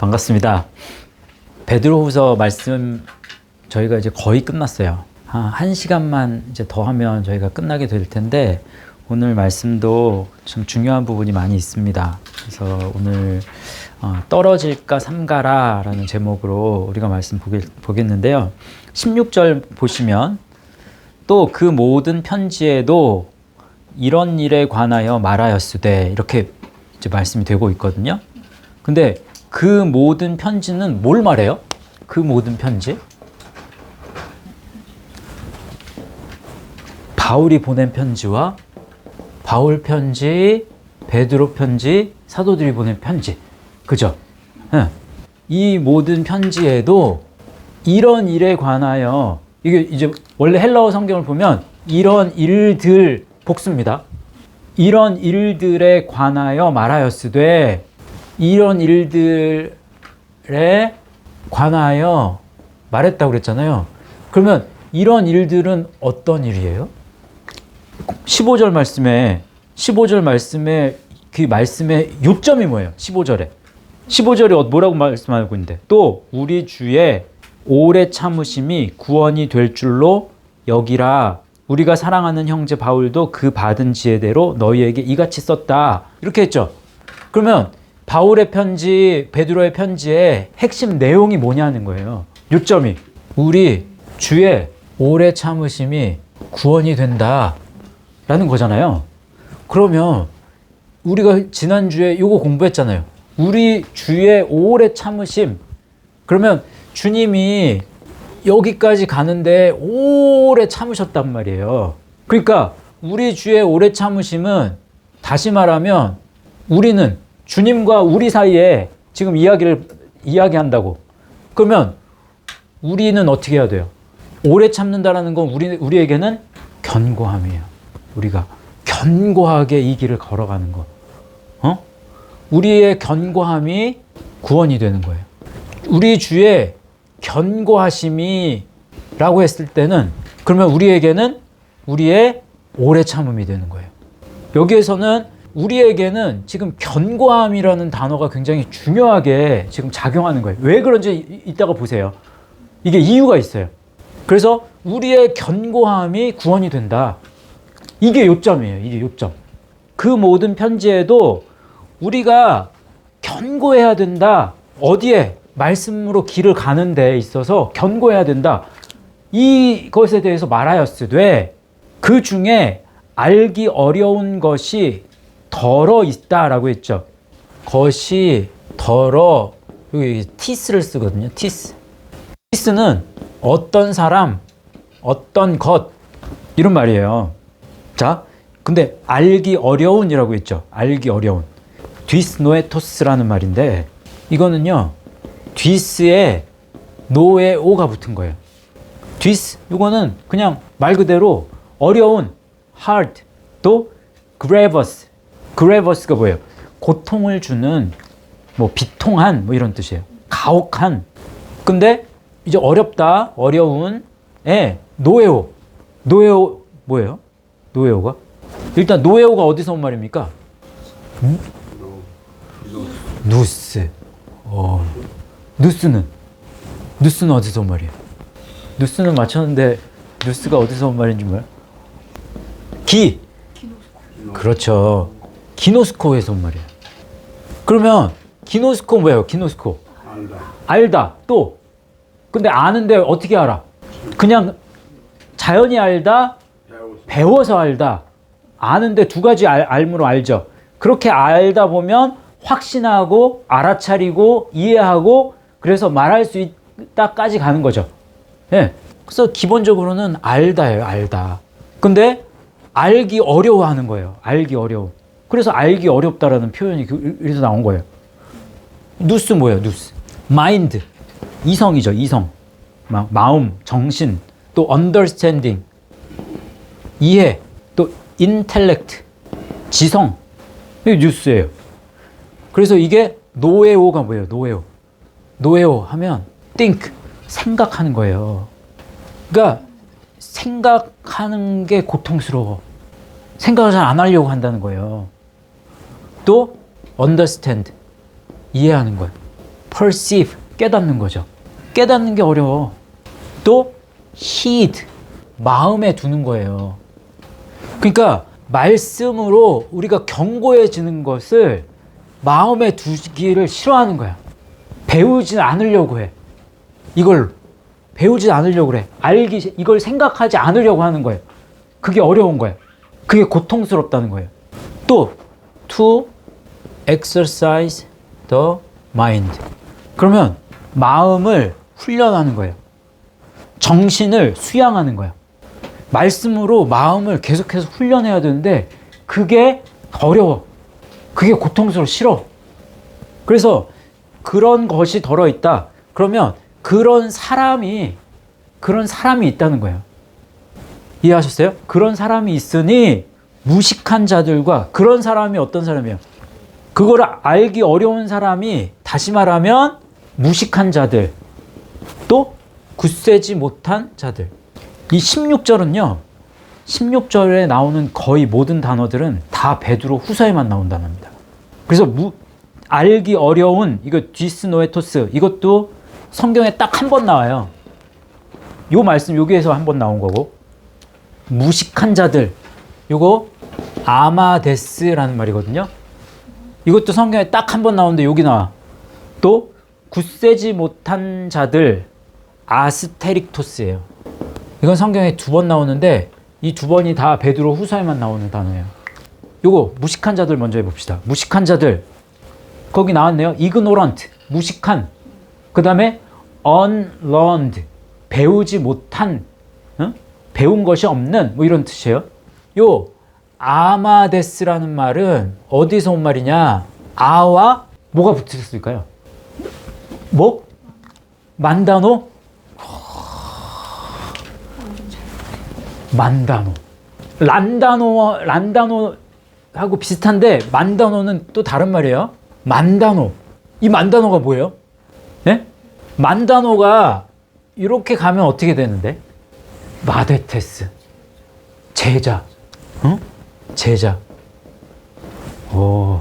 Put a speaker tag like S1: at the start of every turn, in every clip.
S1: 반갑습니다. 베드로후서 말씀 저희가 이제 거의 끝났어요. 한 시간만 이제 더 하면 저희가 끝나게 될 텐데 오늘 말씀도 좀 중요한 부분이 많이 있습니다. 그래서 오늘 떨어질까 삼가라 라는 제목으로 우리가 말씀 보겠는데요. 16절 보시면 또 그 모든 편지에도 이런 일에 관하여 말하였으되 이렇게 이제 말씀이 되고 있거든요. 근데 그 모든 편지는 뭘 말해요? 그 모든 편지? 바울이 보낸 편지와 바울 편지, 베드로 편지, 사도들이 보낸 편지. 그죠? 이 모든 편지에도 이런 일에 관하여, 이게 이제 원래 헬라어 성경을 보면 이런 일들 복수입니다. 이런 일들에 관하여 말하였으되 이런 일들에 관하여 말했다고 그랬잖아요. 그러면 이런 일들은 어떤 일이에요? 15절 말씀에 그 말씀의 요점이 뭐예요? 15절에 뭐라고 말씀하고 있는데 또 우리 주의 오래 참으심이 구원이 될 줄로 여기라. 우리가 사랑하는 형제 바울도 그 받은 지혜대로 너희에게 이같이 썼다. 이렇게 했죠. 그러면 바울의 편지, 베드로의 편지의 핵심 내용이 뭐냐는 거예요. 요점이 우리 주의 오래 참으심이 구원이 된다 라는 거잖아요. 그러면 우리가 지난주에 이거 공부했잖아요. 우리 주의 오래 참으심. 그러면 주님이 여기까지 가는데 오래 참으셨단 말이에요. 그러니까 우리 주의 오래 참으심은 다시 말하면 우리는 주님과 우리 사이에 지금 이야기한다고. 그러면 우리는 어떻게 해야 돼요? 오래 참는다라는 건 우리에게는 견고함이에요. 우리가 견고하게 이 길을 걸어가는 거. 우리의 견고함이 구원이 되는 거예요. 우리 주의 견고하심이 라고 했을 때는 그러면 우리에게는 우리의 오래 참음이 되는 거예요. 여기에서는 우리에게는 지금 견고함이라는 단어가 굉장히 중요하게 지금 작용하는 거예요. 왜 그런지 이따가 보세요. 이게 이유가 있어요. 그래서 우리의 견고함이 구원이 된다. 이게 요점이에요. 이게 요점. 그 모든 편지에도 우리가 견고해야 된다. 어디에? 말씀으로 길을 가는 데 있어서 견고해야 된다. 이것에 대해서 말하였으되 그 중에 알기 어려운 것이 덜어 있다라고 했죠. 것이 덜어, 여기 티스를 쓰거든요. 티스는 어떤 사람, 어떤 것 이런 말이에요. 자, 근데 알기 어려운이라고 했죠. 알기 어려운. 디스노에토스라는 말인데 이거는요. 디스에 노에오가 붙은 거예요. 디스, 이거는 그냥 말 그대로 어려운, hard, 또 grievous가 뭐예요? 고통을 주는, 뭐 비통한, 뭐 이런 뜻이에요. 가혹한. 근데 이제 어렵다, 어려운, 노에오 뭐예요? 노에오가? 일단 노에오가 어디서 온 말입니까? 누스. 누스는 어디서 온 말이에요? 누스는 맞췄는데 누스가 어디서 온 말인지 몰라요? 그렇죠. 기노스코에서 온 말이에요. 그러면 기노스코 뭐예요? 기노스코. 알다. 또. 근데 아는데 어떻게 알아? 그냥 자연히 알다, 배워서 알다. 아는데 두 가지 알므로 알죠. 그렇게 알다 보면 확신하고 알아차리고 이해하고 그래서 말할 수 있다까지 가는 거죠. 예. 그래서 기본적으로는 알다예요. 알다. 근데 알기 어려워하는 거예요. 알기 어려워. 그래서 알기 어렵다라는 표현이 그래서 나온 거예요. 누스 뭐예요? 누스. 마인드. 이성이죠. 이성. 마음, 정신. 또 understanding. 이해. 또 intellect. 지성. 이게 뉴스예요. 그래서 이게 노에오가 뭐예요? 노에오 하면 think, 생각하는 거예요. 그러니까 생각하는 게 고통스러워. 생각을 잘 안 하려고 한다는 거예요. 또 understand, 이해하는 거예요. perceive, 깨닫는 거죠. 깨닫는 게 어려워. 또 heed, 마음에 두는 거예요. 그러니까 말씀으로 우리가 견고해지는 것을 마음에 두기를 싫어하는 거야. 배우지 않으려고 해. 이걸 배우지 않으려고 그래. 이걸 생각하지 않으려고 하는 거예요. 그게 어려운 거예요. 그게 고통스럽다는 거예요. 또 to exercise the mind. 그러면 마음을 훈련하는 거예요. 정신을 수양하는 거예요. 말씀으로 마음을 계속해서 훈련해야 되는데 그게 어려워. 그게 고통스러워. 싫어. 그래서 그런 것이 덜어있다. 그러면 그런 사람이 있다는 거예요. 이해하셨어요? 그런 사람이 있으니 무식한 자들과, 그런 사람이 어떤 사람이에요? 그걸 알기 어려운 사람이, 다시 말하면 무식한 자들, 또 굳세지 못한 자들. 이 16절은요, 16절에 나오는 거의 모든 단어들은 다 베드로 후서에만 나온 단어입니다. 그래서 알기 어려운, 이거 디스노에토스, 이것도 성경에 딱 한 번 나와요. 요 말씀 여기에서 한 번 나온 거고, 무식한 자들, 요거 아마데스라는 말이거든요. 이것도 성경에 딱 한 번 나오는데 여기 나와. 또 굳세지 못한 자들, 아스테릭토스예요. 이건 성경에 2번 나오는데 이 2번이 다 베드로 후서에만 나오는 단어예요. 요거 무식한 자들 먼저 해봅시다. 무식한 자들, 거기 나왔네요. ignorant, 무식한. 그 다음에 unlearned, 배우지 못한, 배운 것이 없는, 뭐 이런 뜻이에요. 요 아마데스라는 말은 어디서 온 말이냐? 아와 뭐가 붙었을까요? 뭐? 만다노? 만다노. 란다노하고 비슷한데 만다노는 또 다른 말이에요. 만다노. 이 만다노가 뭐예요? 네? 만다노가 이렇게 가면 어떻게 되는데? 마데테스. 제자. 응? 제자. 오,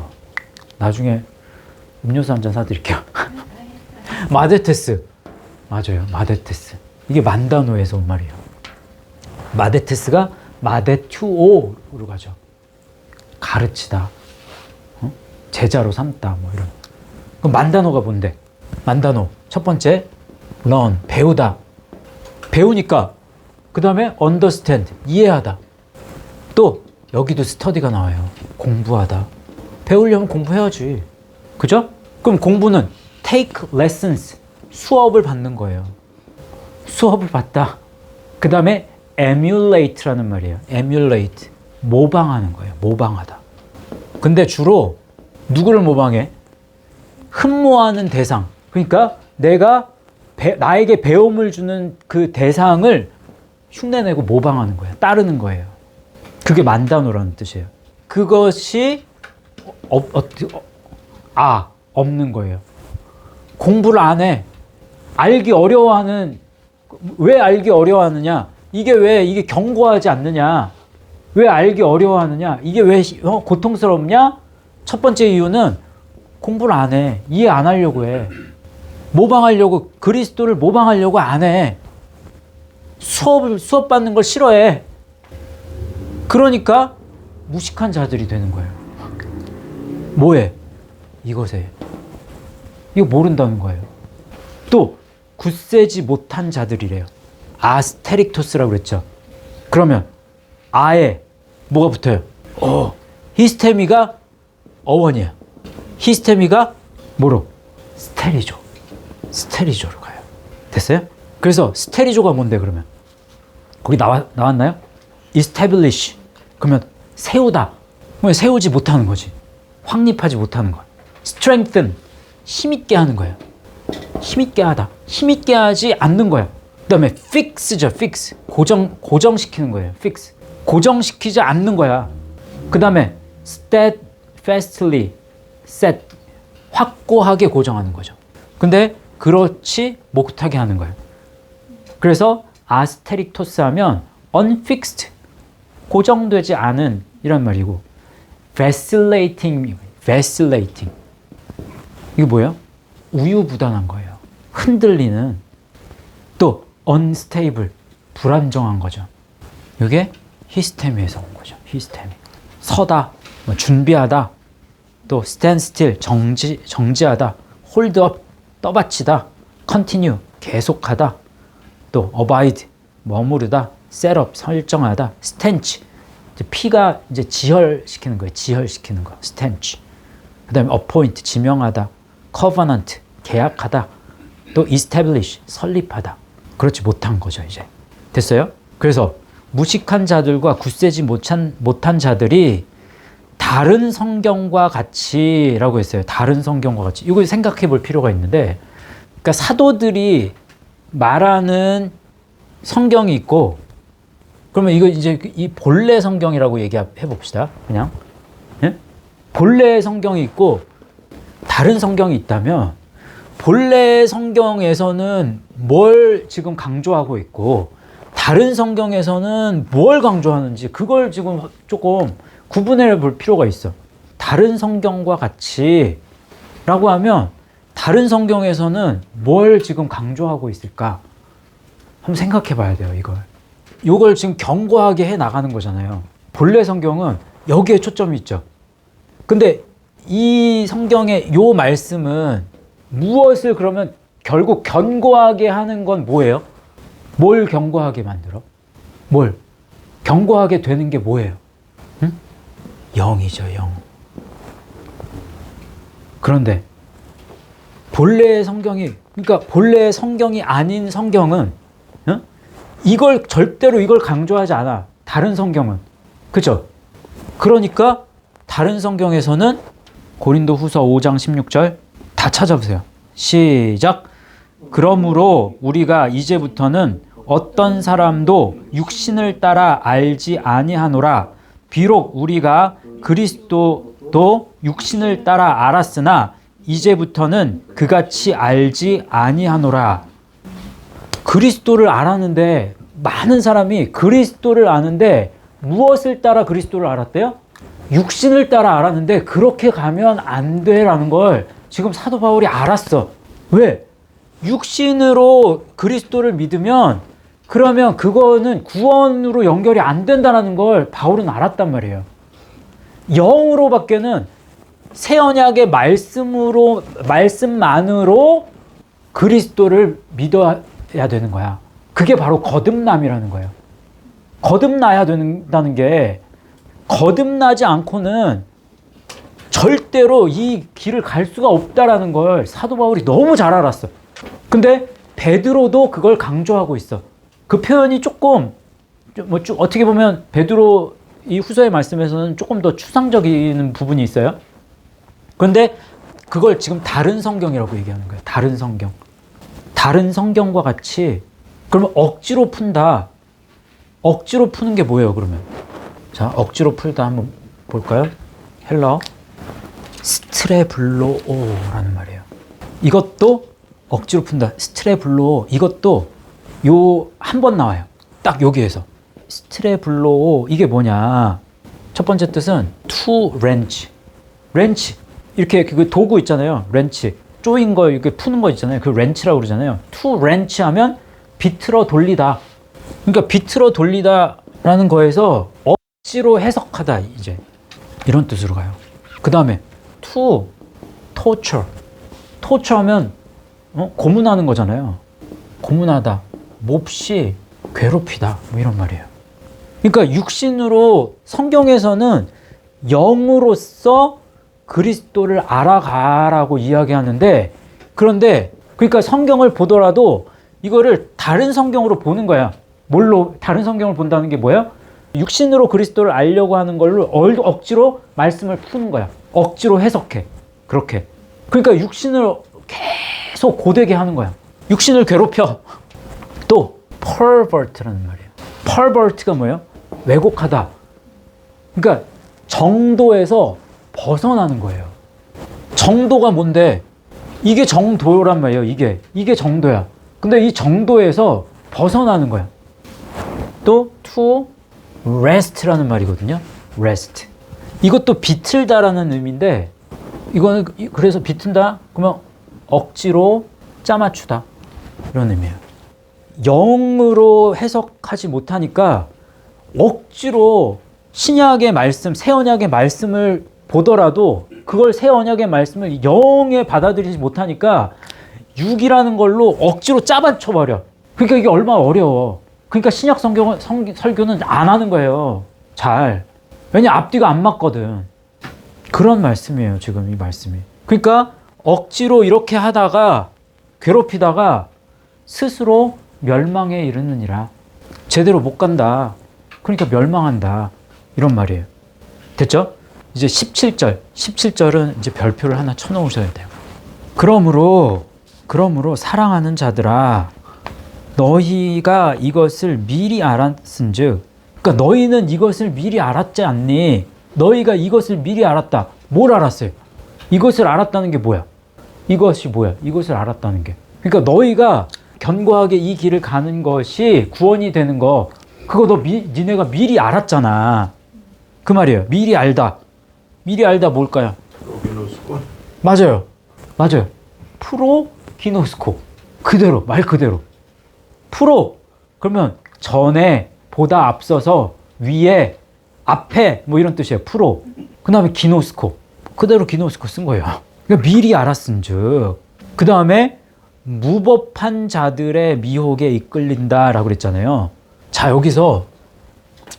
S1: 나중에 음료수 한 잔 사드릴게요. 마데테스. 맞아요. 마데테스. 이게 만다노에서 온 말이에요. 마데테스가 마데투오로 가죠. 가르치다. 제자로 삼다. 뭐 이런. 그럼 만다노가 뭔데? 만다노. 첫 번째, learn. 배우다. 배우니까. 그 다음에 understand. 이해하다. 또 여기도 스터디가 나와요. 공부하다. 배우려면 공부해야지. 그죠? 그럼 공부는 take lessons. 수업을 받는 거예요. 수업을 받다. 그 다음에 emulate라는 말이에요. emulate. 모방하는 거예요. 모방하다. 근데 주로 누구를 모방해? 흠모하는 대상. 그러니까 내가 나에게 배움을 주는 그 대상을 흉내내고 모방하는 거예요. 따르는 거예요. 그게 만다노라는 뜻이에요. 그것이 없는 거예요. 공부를 안 해. 알기 어려워하는, 왜 알기 어려워하느냐? 이게 견고하지 않느냐? 왜 알기 어려워하느냐? 이게 왜 고통스럽냐? 첫 번째 이유는 공부를 안 해. 이해 안 하려고 해. 모방하려고, 그리스도를 모방하려고 안 해. 수업 받는 걸 싫어해. 그러니까 무식한 자들이 되는 거예요. 뭐해? 이것에. 이거 모른다는 거예요. 또 굳세지 못한 자들이래요. 아스테릭토스라고 그랬죠. 그러면 아에 뭐가 붙어요? 히스테미가 어원이야. 히스테미가 뭐로? 스테리조로 가요. 됐어요? 그래서 스테리조가 뭔데 그러면? 거기 나왔나요? establish. 그러면 세우다. 세우지 못하는 거지. 확립하지 못하는 거야. strengthen. 힘있게 하는 거예요. 힘있게 하다. 힘있게 하지 않는 거야. 그 다음에 fix죠. fix. 고정시키는 거예요. fix. 고정시키지 않는 거야. 그 다음에 steadfastly set. 확고하게 고정하는 거죠. 근데 그렇지 못하게 하는 거예요. 그래서 아스테릭토스 하면 unfixed. 고정되지 않은 이란 말이고, vacillating. 이게 뭐예요? 우유부단한 거예요. 흔들리는, 또 unstable, 불안정한 거죠. 이게 히스테미에서 온 거죠. 히스테미. 서다, 뭐 준비하다, 또 stand still, 정지하다, hold up, 떠받치다, continue, 계속하다, 또 abide, 머무르다, set up, 설정하다, stench, 피가 이제 지혈시키는 거예요. 지혈시키는 거, stench. 그 다음에 appoint, 지명하다, covenant, 계약하다, 또 establish, 설립하다. 그렇지 못한 거죠, 이제. 됐어요? 그래서 무식한 자들과 굳세지 못한 자들이 다른 성경과 같이라고 했어요. 다른 성경과 같이. 이거 생각해 볼 필요가 있는데, 그러니까 사도들이 말하는 성경이 있고, 그러면 이거 이제 이 본래 성경이라고 얘기해 봅시다. 그냥. 예? 본래 성경이 있고, 다른 성경이 있다면, 본래 성경에서는 뭘 지금 강조하고 있고, 다른 성경에서는 뭘 강조하는지, 그걸 지금 조금 구분해 볼 필요가 있어. 다른 성경과 같이 라고 하면 다른 성경에서는 뭘 지금 강조하고 있을까? 한번 생각해 봐야 돼요, 이걸 지금 견고하게 해 나가는 거잖아요. 본래 성경은 여기에 초점이 있죠. 근데 이 성경의 요 말씀은 무엇을 그러면 결국 견고하게 하는 건 뭐예요? 뭘 견고하게 만들어? 뭘? 견고하게 되는 게 뭐예요? 응? 영이죠, 영. 그런데 본래의 성경이, 그러니까 본래의 성경이 아닌 성경은, 응? 이걸 절대로 이걸 강조하지 않아. 다른 성경은. 그죠? 그러니까 다른 성경에서는 고린도 후서 5장 16절 다 찾아보세요. 시작. 그러므로 우리가 이제부터는 어떤 사람도 육신을 따라 알지 아니하노라. 비록 우리가 그리스도도 육신을 따라 알았으나 이제부터는 그같이 알지 아니하노라. 그리스도를 알았는데, 많은 사람이 그리스도를 아는데 무엇을 따라 그리스도를 알았대요? 육신을 따라 알았는데 그렇게 가면 안 돼라는 걸 지금 사도 바울이 알았어. 왜? 육신으로 그리스도를 믿으면 그러면 그거는 구원으로 연결이 안 된다는 걸 바울은 알았단 말이에요. 영으로밖에는 새 언약의 말씀만으로 그리스도를 믿어야 되는 거야. 그게 바로 거듭남이라는 거예요. 거듭나야 된다는 게, 거듭나지 않고는 절대로 이 길을 갈 수가 없다라는 걸 사도 바울이 너무 잘 알았어. 근데 베드로도 그걸 강조하고 있어. 그 표현이 조금 어떻게 보면 베드로 이 후서의 말씀에서는 조금 더 추상적인 부분이 있어요. 그런데 그걸 지금 다른 성경이라고 얘기하는 거예요. 다른 성경. 다른 성경과 같이. 그러면 억지로 푼다. 억지로 푸는 게 뭐예요, 그러면? 자, 억지로 풀다 한번 볼까요? 헬라어 스트레블로오라는 말이에요. 이것도 억지로 푼다. 스트레블로오. 이것도 요 한 번 나와요. 딱 여기에서. 스트레블로오. 이게 뭐냐? 첫 번째 뜻은 to wrench. 렌치. 이렇게 그 도구 있잖아요. 렌치. 조인 거, 이렇게 푸는 거 있잖아요. 그 렌치라고 그러잖아요. to wrench 하면 비틀어 돌리다. 그러니까 비틀어 돌리다라는 거에서 억지로 해석하다, 이제. 이런 뜻으로 가요. 그 다음에 to torture. torture 하면 고문하는 거잖아요. 고문하다, 몹시 괴롭히다, 뭐 이런 말이에요. 그러니까 육신으로 성경에서는 영으로서 그리스도를 알아가라고 이야기하는데, 그런데 그러니까 성경을 보더라도 이거를 다른 성경으로 보는 거야. 뭘로 다른 성경을 본다는 게 뭐예요? 육신으로 그리스도를 알려고 하는 걸로 억지로 말씀을 푸는 거야. 억지로 해석해. 그렇게. 그러니까 육신을 계속 고되게 하는 거야. 육신을 괴롭혀. 또 pervert라는 말이에요. pervert가 뭐예요? 왜곡하다. 그러니까 정도에서 벗어나는 거예요. 정도가 뭔데? 이게 정도란 말이에요. 이게 정도야. 근데 이 정도에서 벗어나는 거야. 또 to rest라는 말이거든요. rest. 이것도 비틀다라는 의미인데, 이거는 그래서 비튼다? 그러면 억지로 짜맞추다 이런 의미예요. 영으로 해석하지 못하니까 억지로 신약의 말씀, 새 언약의 말씀을 보더라도 그걸 새 언약의 말씀을 영에 받아들이지 못하니까 육이라는 걸로 억지로 짜맞춰버려. 그러니까 이게 얼마나 어려워. 그러니까 신약 설교는 안 하는 거예요. 잘. 왜냐 앞뒤가 안 맞거든. 그런 말씀이에요. 지금 이 말씀이. 그러니까 억지로 이렇게 하다가 괴롭히다가 스스로 멸망에 이르느니라. 제대로 못 간다. 그러니까 멸망한다. 이런 말이에요. 됐죠? 이제 17절은 이제 별표를 하나 쳐놓으셔야 돼요. 그러므로 사랑하는 자들아 너희가 이것을 미리 알았은즉, 그러니까 너희는 이것을 미리 알았지 않니? 너희가 이것을 미리 알았다. 뭘 알았어요? 이것을 알았다는 게 뭐야? 이것이 뭐야? 이것을 알았다는 게. 그러니까 너희가 견고하게 이 길을 가는 것이 구원이 되는 거, 그거 니네가 미리 알았잖아. 그 말이에요. 미리 알다. 미리 알다 뭘까요?
S2: 프로기노스코.
S1: 맞아요. 프로기노스코. 그대로, 말 그대로. 그러면 전에, 보다 앞서서, 위에, 앞에 뭐 이런 뜻이에요. 그 다음에 기노스코. 그대로 기노스코 쓴 거예요. 그러니까 미리 알았은즉. 그 다음에 무법한 자들의 미혹에 이끌린다라고 그랬잖아요. 자, 여기서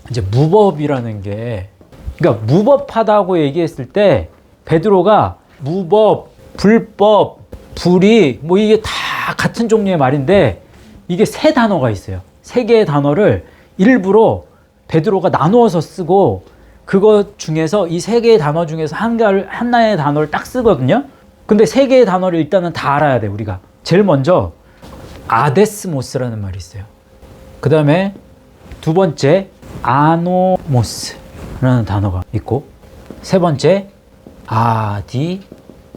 S1: 이제 무법이라는 게, 그러니까 무법하다고 얘기했을 때 베드로가 무법, 불법, 불의 뭐 이게 다 같은 종류의 말인데 이게 세 단어가 있어요. 세 개의 단어를 일부러 베드로가 나누어서 쓰고 그것 중에서 이 세 개의 단어 중에서 하나의 단어를 딱 쓰거든요. 근데 세 개의 단어를 일단은 다 알아야 돼, 우리가. 제일 먼저 아데스모스라는 말이 있어요. 그 다음에 두 번째 아노모스라는 단어가 있고, 세 번째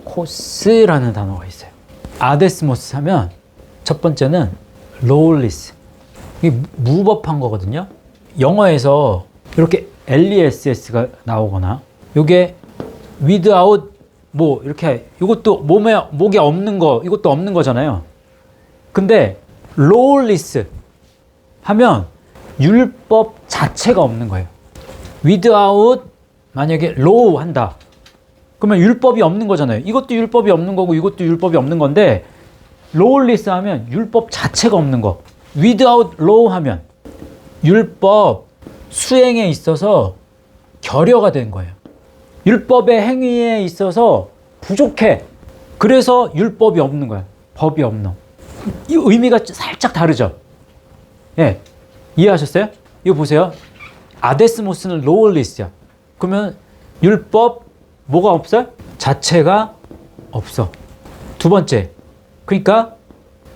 S1: 아디코스라는 단어가 있어요. 아데스모스 하면 첫 번째는 lawless, 이게 무법한 거거든요. 영어에서 이렇게 less가 나오거나 요게 without 뭐 이렇게, 이것도 목에 없는 거, 이것도 없는 거잖아요. 근데 lawless 하면 율법 자체가 없는 거예요. without 만약에 law 한다. 그러면 율법이 없는 거잖아요. 이것도 율법이 없는 거고 이것도 율법이 없는 건데, lawless 하면 율법 자체가 없는 거. without law 하면 율법 수행에 있어서 결여가 된 거예요. 율법의 행위에 있어서 부족해. 그래서 율법이 없는 거야. 법이 없는. 이 의미가 살짝 다르죠? 예. 이해하셨어요? 이거 보세요. 아데스모스는 lawless야. 그러면 율법 뭐가 없어요? 자체가 없어. 두 번째. 그러니까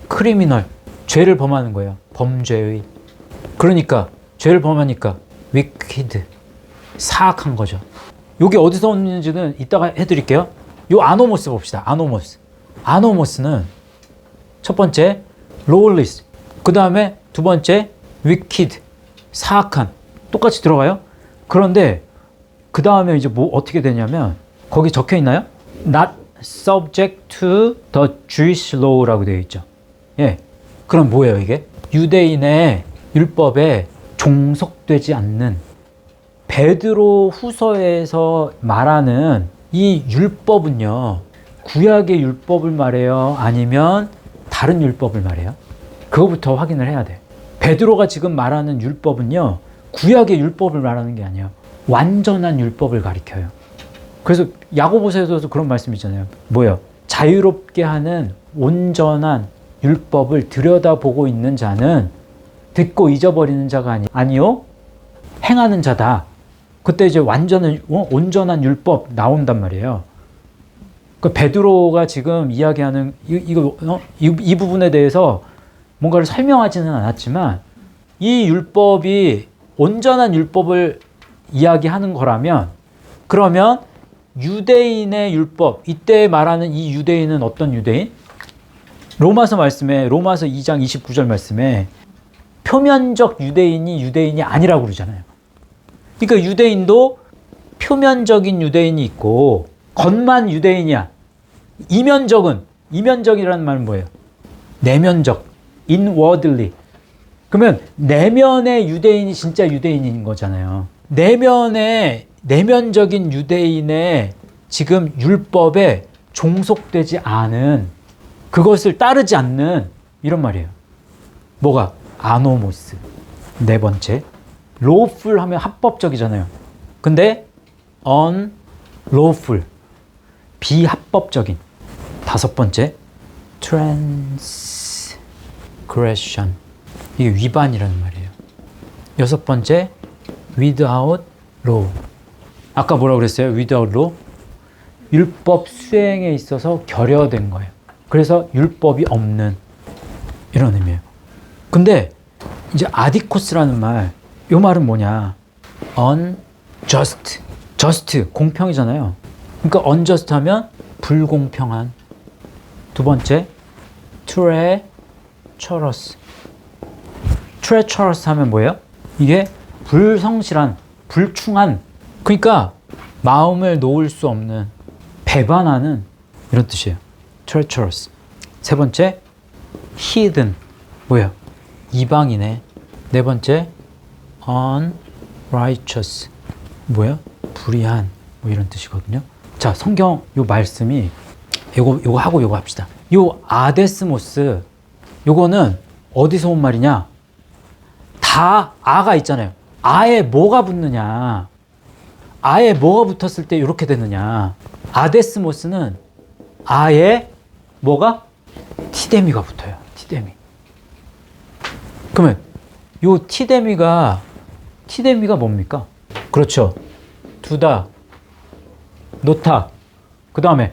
S1: 크리미널. 죄를 범하는 거예요. 범죄의. 그러니까 죄를 범하니까 wicked. 사악한 거죠. 이게 어디서 오는지는 이따가 해드릴게요. 요 아노모스 봅시다. 아노모스는 첫 번째 lawless, 그 다음에 두 번째 wicked, 사악한. 똑같이 들어가요. 그런데 그 다음에 이제 뭐 어떻게 되냐면 거기 적혀 있나요? Not subject to the Jewish law라고 되어 있죠. 예. 그럼 뭐예요 이게? 유대인의 율법에 종속되지 않는, 베드로 후서에서 말하는 이 율법은요, 구약의 율법을 말해요? 아니면 다른 율법을 말해요? 그거부터 확인을 해야 돼. 베드로가 지금 말하는 율법은요, 구약의 율법을 말하는 게 아니에요. 완전한 율법을 가리켜요. 그래서 야고보서에서도 그런 말씀 있잖아요. 뭐예요? 자유롭게 하는 온전한 율법을 들여다보고 있는 자는 듣고 잊어버리는 자가 아니요 행하는 자다. 그때 이제 온전한 율법 나온단 말이에요. 그 베드로가 지금 이야기하는 이 부분에 대해서 뭔가를 설명하지는 않았지만, 이 율법이 온전한 율법을 이야기하는 거라면, 그러면 유대인의 율법, 이때 말하는 이 유대인은 어떤 유대인? 로마서 2장 29절 말씀에 표면적 유대인이 아니라고 그러잖아요. 그러니까 유대인도 표면적인 유대인이 있고 겉만 유대인이야. 이면적은 이면적이라는 말은 뭐예요? 내면적, inwardly. 그러면 내면의 유대인이 진짜 유대인인 거잖아요. 내면적인 유대인의 지금 율법에 종속되지 않은, 그것을 따르지 않는, 이런 말이에요. 뭐가? 아노모스. 네 번째, lawful 하면 합법적이잖아요. 근데 unlawful, 비합법적인. 다섯 번째, transgression, 이게 위반이라는 말이에요. 여섯 번째, without law. 아까 뭐라고 그랬어요? without law? 율법 수행에 있어서 결여된 거예요. 그래서 율법이 없는, 이런 의미예요. 근데 이제 아디코스라는 말, 이 말은 뭐냐? unjust, just, 공평이잖아요. 그러니까 unjust 하면 불공평한. 두 번째, treacherous. treacherous 하면 뭐예요? 이게 불성실한, 불충한, 그러니까 마음을 놓을 수 없는, 배반하는, 이런 뜻이에요. treacherous. 세 번째, heathen. 뭐예요? 이방인의. 네 번째, unrighteous. 뭐예요? 불의한, 뭐 이런 뜻이거든요. 자, 성경 요 말씀이 요거 하고 요거 합시다. 요 아데스모스, 요거는 어디서 온 말이냐? 다 아가 있잖아요. 아에 뭐가 붙느냐? 아에 뭐가 붙었을 때 이렇게 되느냐? 아데스모스는 아에 뭐가? 티데미가 붙어요. 티데미. 그러면 요 티데미가 뭡니까? 그렇죠. 두다, 놓다, 그 다음에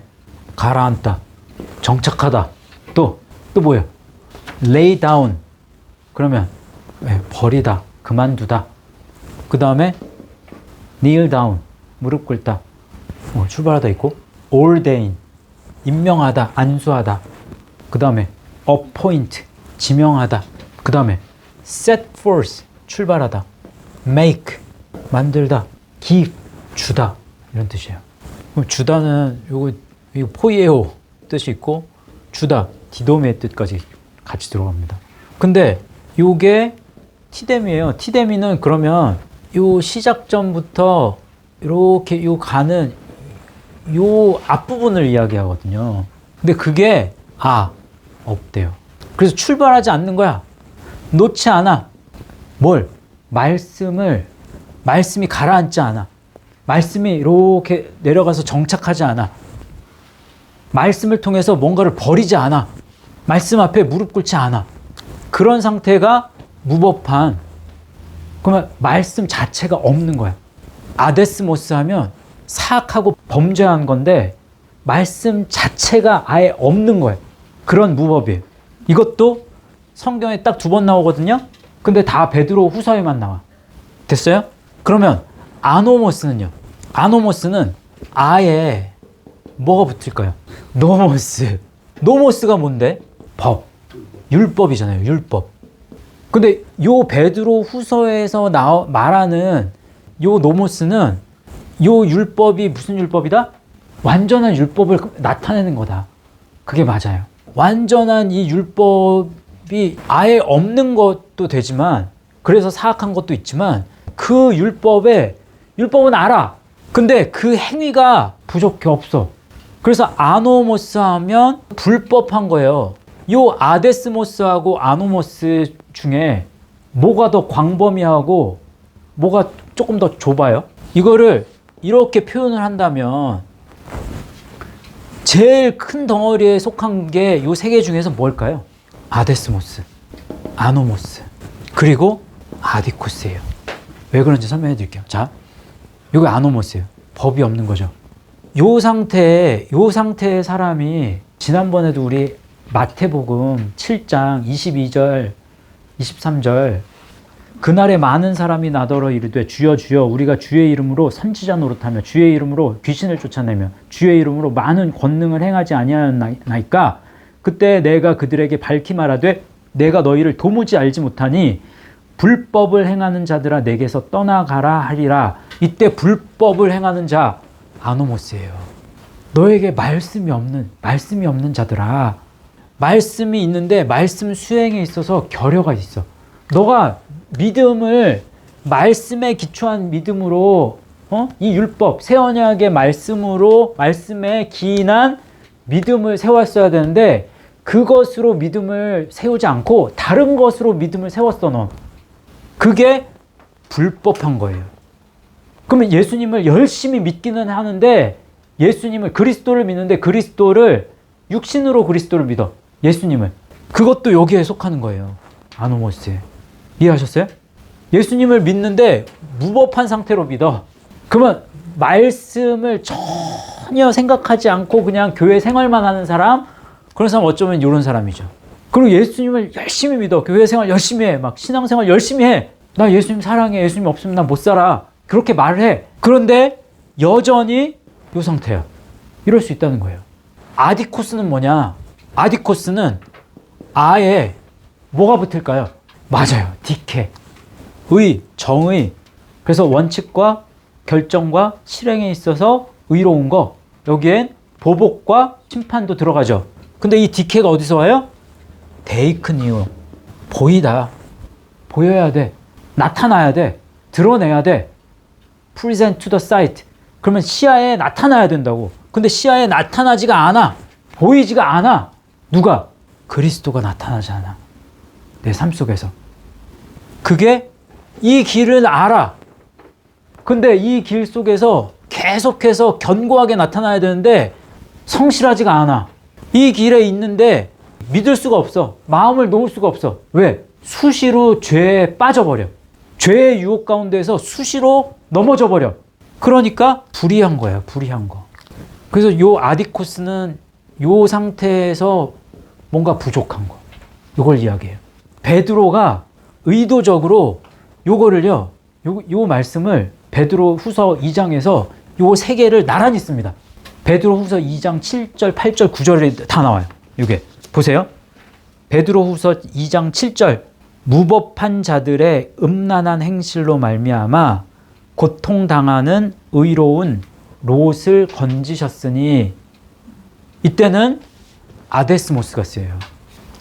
S1: 가라앉다, 정착하다, 또 뭐예요? lay down. 그러면 버리다, 그만두다. 그 다음에 kneel down, 무릎 꿇다. 출발하다 있고, ordain, 임명하다, 안수하다. 그 다음에 appoint, 지명하다. 그 다음에 set forth, 출발하다. make, 만들다. give, 주다, 이런 뜻이에요. 주다는 이거 포이에오 뜻이 있고, 주다, 디도미의 뜻까지 같이 들어갑니다. 근데 요게 티데미예요. 티데미는 그러면 요 시작점부터 이렇게 요 가는 요 앞부분을 이야기하거든요. 근데 그게 없대요. 그래서 출발하지 않는 거야. 놓지 않아. 뭘? 말씀이 가라앉지 않아. 말씀이 이렇게 내려가서 정착하지 않아. 말씀을 통해서 뭔가를 버리지 않아. 말씀 앞에 무릎 꿇지 않아. 그런 상태가 무법한, 그러면 말씀 자체가 없는 거야. 아데스모스 하면 사악하고 범죄한 건데 말씀 자체가 아예 없는 거예요. 그런 무법이에요. 이것도 성경에 딱 2번 나오거든요. 근데 다 베드로 후서에만 나와. 됐어요? 그러면 아노모스는요? 아노모스는 아예 뭐가 붙을까요? 노모스. 노모스가 뭔데? 법. 율법이잖아요. 율법. 근데 요 베드로 후서에서 말하는 요 노모스는 요 율법이 무슨 율법이다? 완전한 율법을 나타내는 거다. 그게 맞아요. 완전한 이 율법이 아예 없는 것도 되지만, 그래서 사악한 것도 있지만, 그 율법은 알아. 근데 그 행위가 부족해, 없어. 그래서 아노모스 하면 불법한 거예요. 요 아데스모스하고 아노모스 중에 뭐가 더 광범위하고 뭐가 조금 더 좁아요? 이거를 이렇게 표현을 한다면 제일 큰 덩어리에 속한 게 요 3개 중에서 뭘까요? 아데스모스, 아노모스, 그리고 아디코스예요. 왜 그런지 설명해 드릴게요. 자, 요게 아노모스예요. 법이 없는 거죠. 요 상태의 사람이, 지난번에도 우리 마태복음 7장 22절, 23절, 그날에 많은 사람이 나더러 이르되 주여 주여 우리가 주의 이름으로 선지자 노릇하며 주의 이름으로 귀신을 쫓아내며 주의 이름으로 많은 권능을 행하지 아니하였나이까? 그때 내가 그들에게 밝히 말하되 내가 너희를 도무지 알지 못하니 불법을 행하는 자들아 내게서 떠나가라 하리라. 이때 불법을 행하는 자 아노모스예요. 너에게 말씀이 없는 자들아. 말씀이 있는데 말씀 수행에 있어서 결여가 있어. 너가 믿음을 말씀에 기초한 믿음으로 이 율법, 새 언약의 말씀으로 말씀에 기인한 믿음을 세웠어야 되는데 그것으로 믿음을 세우지 않고 다른 것으로 믿음을 세웠어 너. 그게 불법한 거예요. 그러면 예수님을 열심히 믿기는 하는데 예수님을 그리스도를 믿는데 그리스도를 육신으로 그리스도를 믿어. 예수님을. 그것도 여기에 속하는 거예요. 아노모스에. 이해하셨어요? 예수님을 믿는데 무법한 상태로 믿어. 그러면 말씀을 전혀 생각하지 않고 그냥 교회 생활만 하는 사람, 그런 사람 어쩌면 이런 사람이죠. 그리고 예수님을 열심히 믿어. 교회 생활 열심히 해. 막 신앙생활 열심히 해. 나 예수님 사랑해. 예수님 없으면 난 못 살아. 그렇게 말을 해. 그런데 여전히 이 상태야. 이럴 수 있다는 거예요. 아디코스는 뭐냐? 아디코스는 아예 뭐가 붙을까요? 맞아요. 디케. 의, 정의. 그래서 원칙과 결정과 실행에 있어서 의로운 거. 여기엔 보복과 심판도 들어가죠. 근데 이 디케가 어디서 와요? 데이크니오. 보이다. 보여야 돼. 나타나야 돼. 드러내야 돼. present to the sight. 그러면 시야에 나타나야 된다고. 근데 시야에 나타나지가 않아. 보이지가 않아. 누가? 그리스도가 나타나지 않아. 내 삶 속에서. 그게 이 길을 알아. 근데 이 길 속에서 계속해서 견고하게 나타나야 되는데 성실하지가 않아. 이 길에 있는데 믿을 수가 없어. 마음을 놓을 수가 없어. 왜? 수시로 죄에 빠져버려. 죄의 유혹 가운데서 수시로 넘어져 버려. 그러니까 불의한 거야. 불의한 거. 그래서 요 아디코스는 요 상태에서 뭔가 부족한 거. 요걸 이야기해요. 베드로가 의도적으로 요거를요. 요 말씀을 베드로 후서 2장에서 요 세 개를 나란히 씁니다. 베드로 후서 2장 7절, 8절, 9절에 다 나와요. 요게. 보세요. 베드로 후서 2장 7절. 무법한 자들의 음란한 행실로 말미암아 고통당하는 의로운 롯을 건지셨으니, 이때는 아데스모스가 쓰여요.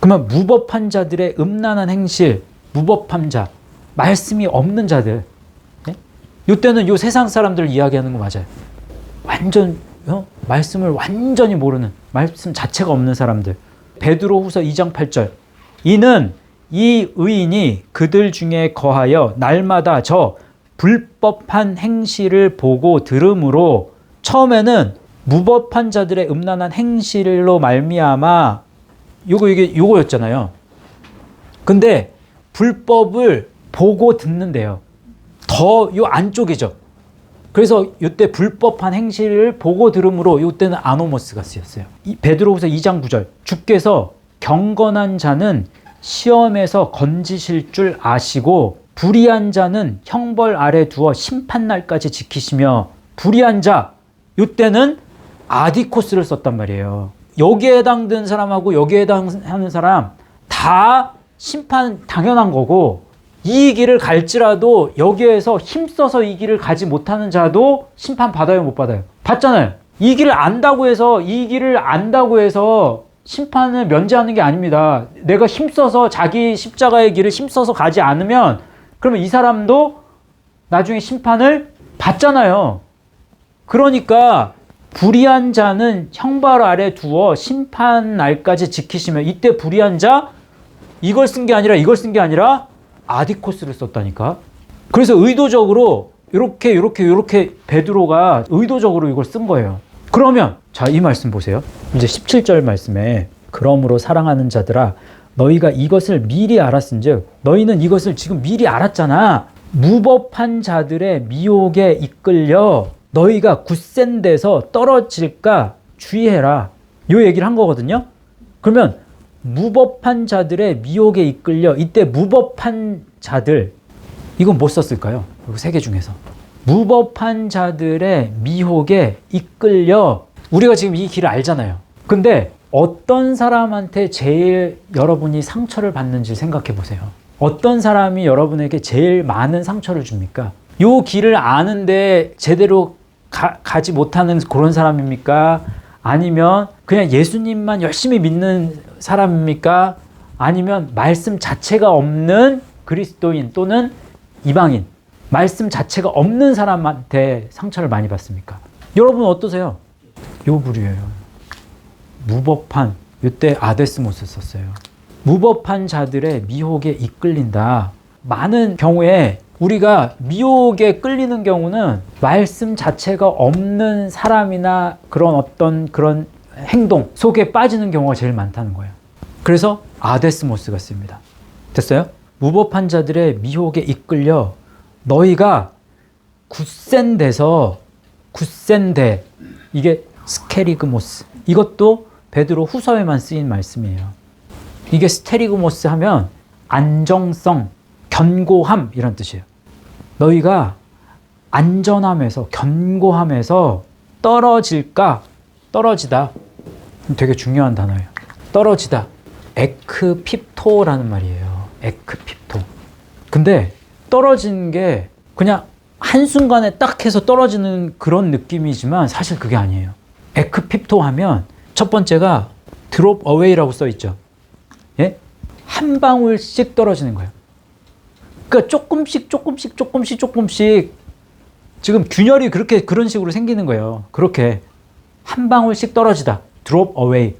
S1: 그러면 무법한 자들의 음란한 행실, 무법한 자, 말씀이 없는 자들. 네? 이때는 요 세상 사람들 이야기하는 거 맞아요. 완전 말씀을 완전히 모르는, 말씀 자체가 없는 사람들. 베드로 후서 2장 8절. 이는 이 의인이 그들 중에 거하여 날마다 저 불법한 행실을 보고 들음으로, 처음에는 무법한 자들의 음란한 행실로 말미암아 요거였잖아요. 근데 불법을 보고 듣는데요. 더 요 안쪽이죠. 그래서 이때 불법한 행실을 보고 들음으로, 이때는 아노모스가 쓰였어요. 베드로후서 2장 9절. 주께서 경건한 자는 시험에서 건지실 줄 아시고 불의한 자는 형벌 아래 두어 심판날까지 지키시며. 불의한 자, 이때는 아디코스를 썼단 말이에요. 여기에 해당되는 사람하고 여기에 해당하는 사람 다 심판 당연한 거고, 이 길을 갈지라도 여기에서 힘써서 이 길을 가지 못하는 자도 심판 받아요, 못 받아요? 받잖아요. 이 길을 안다고 해서 심판을 면제하는 게 아닙니다. 내가 힘써서 자기 십자가의 길을 힘써서 가지 않으면 그러면 이 사람도 나중에 심판을 받잖아요. 그러니까 불의한 자는 형벌 아래 두어 심판 날까지 지키시면, 이때 불의한 자 이걸 쓴 게 아니라 아디코스를 썼다니까. 그래서 의도적으로 이렇게 베드로가 의도적으로 이걸 쓴 거예요. 그러면 자, 이 말씀 보세요. 이제 17절 말씀에 그러므로 사랑하는 자들아 너희가 이것을 미리 알았은즉, 너희는 이것을 지금 미리 알았잖아. 무법한 자들의 미혹에 이끌려 너희가 굳센 데서 떨어질까 주의해라. 요 얘기를 한 거거든요. 그러면 무법한 자들의 미혹에 이끌려, 이때 무법한 자들, 이건 뭐 썼을까요? 세 개 중에서 무법한 자들의 미혹에 이끌려. 우리가 지금 이 길을 알잖아요. 근데 어떤 사람한테 제일 여러분이 상처를 받는지 생각해 보세요. 어떤 사람이 여러분에게 제일 많은 상처를 줍니까? 요 길을 아는데 제대로 가지 못하는 그런 사람입니까? 아니면 그냥 예수님만 열심히 믿는 사람입니까? 아니면 말씀 자체가 없는 그리스도인 또는 이방인, 말씀 자체가 없는 사람한테 상처를 많이 받습니까? 여러분 어떠세요? 요 부류예요. 무법한, 이때 아데스모스 썼어요. 무법한 자들의 미혹에 이끌린다. 많은 경우에 우리가 미혹에 끌리는 경우는 말씀 자체가 없는 사람이나 그런 행동 속에 빠지는 경우가 제일 많다는 거예요. 그래서 아데스모스가 씁니다. 됐어요? 무법한 자들의 미혹에 이끌려 너희가 굳센 데, 이게 스케리그모스, 이것도 베드로 후서에만 쓰인 말씀이에요. 이게 스테리그모스 하면 안정성, 견고함 이런 뜻이에요. 너희가 안전함에서, 견고함에서 떨어지다. 되게 중요한 단어예요. 떨어지다. 에크핍토라는 말이에요. 에크핍토. 근데 떨어지는 게 그냥 한순간에 딱 해서 떨어지는 그런 느낌이지만 사실 그게 아니에요. 에크핍토 하면 첫 번째가 drop away라고 써 있죠. 예? 한 방울씩 떨어지는 거예요. 그러니까 조금씩 지금 균열이 그런 식으로 생기는 거예요. 그렇게 한 방울씩 떨어지다. drop away,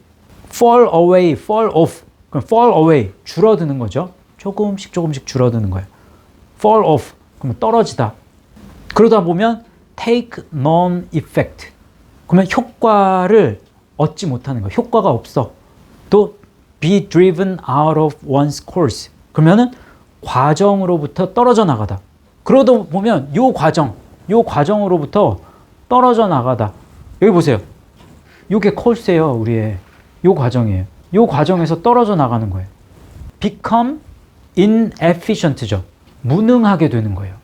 S1: fall away, fall off. 그럼 fall away, 줄어드는 거죠. 조금씩 줄어드는 거예요. fall off, 그러면 떨어지다. 그러다 보면 take none effect. 그러면 효과를 얻지 못하는 거예요. 효과가 없어. 또 be driven out of one's course. 그러면은 과정으로부터 떨어져 나가다. 그러다 보면 요 과정으로부터 떨어져 나가다. 여기 보세요. 요게 코스예요, 우리의. 요 과정이에요. 요 과정에서 떨어져 나가는 거예요. become inefficient죠. 무능하게 되는 거예요.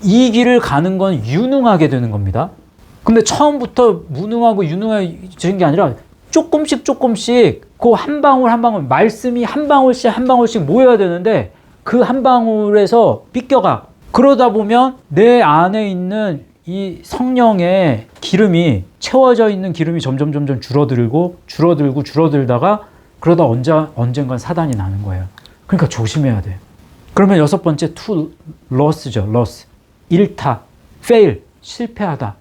S1: 이 길을 가는 건 유능하게 되는 겁니다. 근데 처음부터 무능하고 유능해지는 게 아니라 조금씩 그 한 방울 말씀이 한 방울씩 모여야 되는데 그 한 방울에서 삐껴가. 그러다 보면 내 안에 있는 이 성령의 기름이, 채워져 있는 기름이 점점 줄어들다가 그러다 언젠간 사단이 나는 거예요. 그러니까 조심해야 돼요. 그러면 여섯 번째 to loss죠. loss. 일타, fail, 실패하다.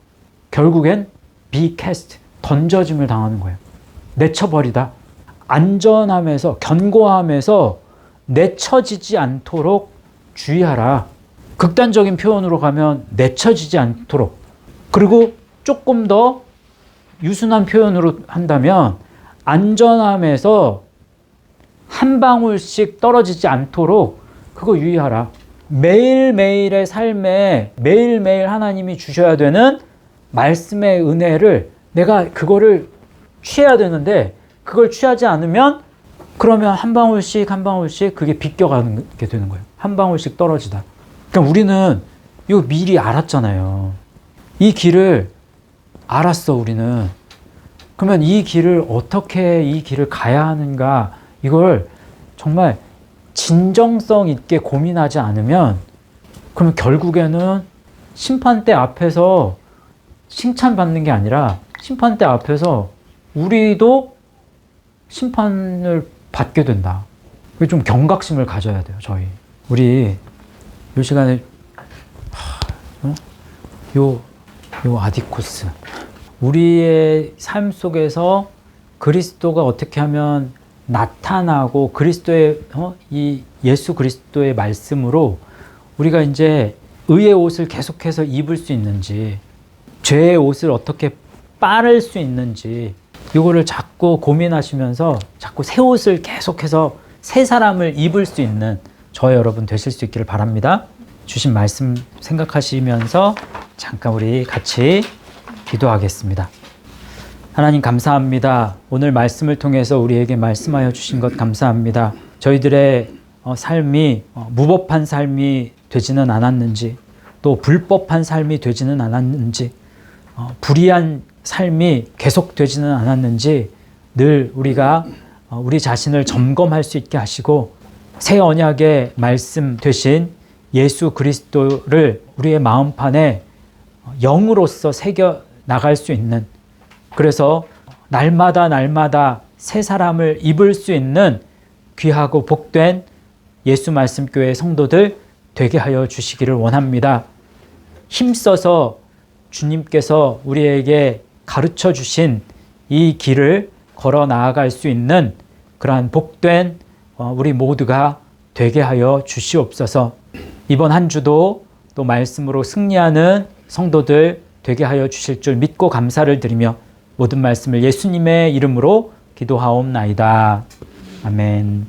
S1: 결국엔 be cast, 던져짐을 당하는 거예요. 내쳐버리다. 안전함에서, 견고함에서 내쳐지지 않도록 주의하라. 극단적인 표현으로 가면 내쳐지지 않도록. 그리고 조금 더 유순한 표현으로 한다면 안전함에서 한 방울씩 떨어지지 않도록 그거 유의하라. 매일매일의 삶에 매일매일 하나님이 주셔야 되는 말씀의 은혜를 내가 그거를 취해야 되는데 그걸 취하지 않으면 그러면 한 방울씩 그게 비껴가게 되는 거예요. 한 방울씩 떨어지다. 그러니까 우리는 이거 미리 알았잖아요. 이 길을 알았어, 우리는. 그러면 이 길을 어떻게 이 길을 가야 하는가, 이걸 정말 진정성 있게 고민하지 않으면 그러면 결국에는 심판대 앞에서 칭찬받는 게 아니라 심판대 앞에서 우리도 심판을 받게 된다. 좀 경각심을 가져야 돼요, 저희. 우리 이 시간에 요 아디코스, 우리의 삶 속에서 그리스도가 어떻게 하면 나타나고 그리스도의 이 예수 그리스도의 말씀으로 우리가 이제 의의 옷을 계속해서 입을 수 있는지, 죄의 옷을 어떻게 빨을 수 있는지, 이거를 자꾸 고민하시면서 자꾸 새 옷을 계속해서 새 사람을 입을 수 있는 저 여러분 되실 수 있기를 바랍니다. 주신 말씀 생각하시면서 잠깐 우리 같이 기도하겠습니다. 하나님 감사합니다. 오늘 말씀을 통해서 우리에게 말씀하여 주신 것 감사합니다. 저희들의 삶이 무법한 삶이 되지는 않았는지, 또 불법한 삶이 되지는 않았는지, 불의한 삶이 계속되지는 않았는지 늘 우리가 우리 자신을 점검할 수 있게 하시고 새 언약의 말씀 되신 예수 그리스도를 우리의 마음판에 영으로서 새겨 나갈 수 있는, 그래서 날마다 새 사람을 입을 수 있는 귀하고 복된 예수 말씀 교회 성도들 되게 하여 주시기를 원합니다. 힘써서 주님께서 우리에게 가르쳐 주신 이 길을 걸어 나아갈 수 있는 그러한 복된 우리 모두가 되게 하여 주시옵소서. 이번 한 주도 또 말씀으로 승리하는 성도들 되게 하여 주실 줄 믿고 감사를 드리며 모든 말씀을 예수님의 이름으로 기도하옵나이다. 아멘.